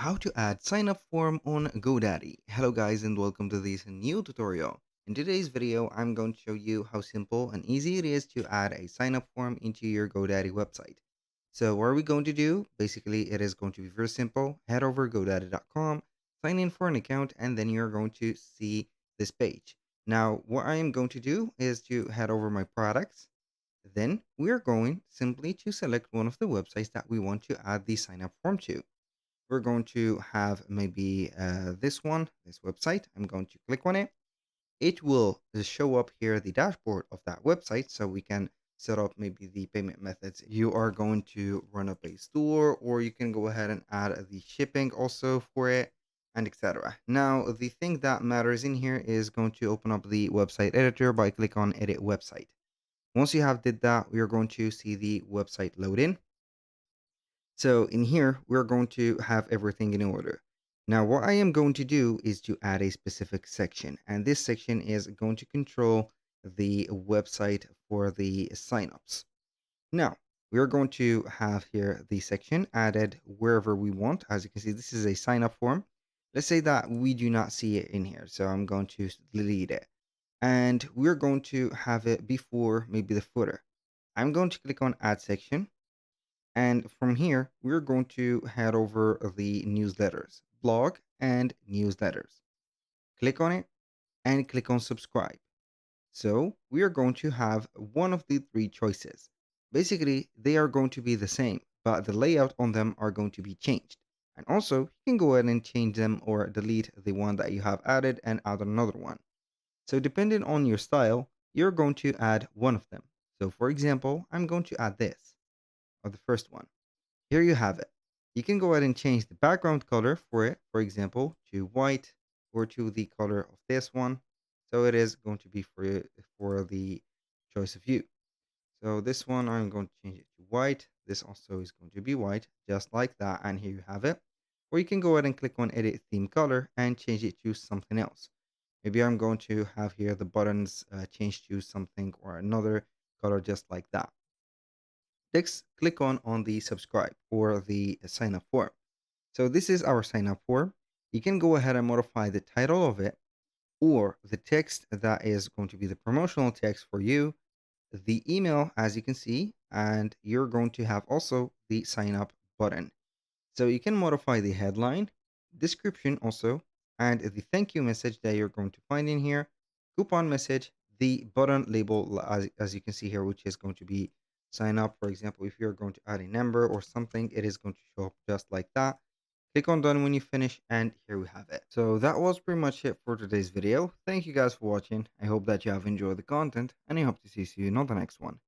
how to add sign up form on Godaddy. Hello guys and welcome to this new tutorial. In today's video, I'm going to show you how simple and easy it is to add a sign up form into your Godaddy website. So what are we going to do? Basically, it is going to be very simple. Head over godaddy.com, sign in for an account, and then you're going to see this page. Now, what I am going to do is to head over my products. Then we are going simply to select one of the websites that we want to add the sign up form to. We're going to have maybe this website. I'm going to click on it. It will show up here the dashboard of that website so we can set up maybe the payment methods. You are going to run up a store, or you can go ahead and add the shipping also for it, and etc. Now, the thing that matters in here is going to open up the website editor by click on edit website. Once you have did that, we are going to see the website load in. So in here, we're going to have everything in order. Now, what I am going to do is to add a specific section, and this section is going to control the website for the signups. Now, we are going to have here the section added wherever we want. As you can see, this is a sign up form. Let's say that we do not see it in here, so I'm going to delete it. And we're going to have it before maybe the footer. I'm going to click on add section, and from here, we're going to head over the newsletters, blog and newsletters. Click on it and click on subscribe. So we are going to have one of the three choices. Basically, they are going to be the same, but the layout on them are going to be changed. And also, you can go ahead and change them or delete the one that you have added and add another one. So depending on your style, you're going to add one of them. So for example, I'm going to add this, or the first one. Here you have it. You can go ahead and change the background color for it, for example, to white or to the color of this one. So it is going to be for the choice of you. So this one, I'm going to change it to white. This also is going to be white, just like that. And here you have it. Or you can go ahead and click on edit theme color and change it to something else. Maybe I'm going to have here the buttons changed to something or another color just like that. Next, click on the subscribe or the sign up form. So this is our sign up form. You can go ahead and modify the title of it or the text that is going to be the promotional text for you, the email, as you can see, and you're going to have also the sign up button. So you can modify the headline, description also, and the thank you message that you're going to find in here, coupon message, the button label, as you can see here, which is going to be sign up. For example, if you're going to add a number or something, it is going to show up just like that. Click on done when you finish, and here we have it. So that was pretty much it for today's video. Thank you guys for watching. I hope that you have enjoyed the content, and I hope to see you on the next one.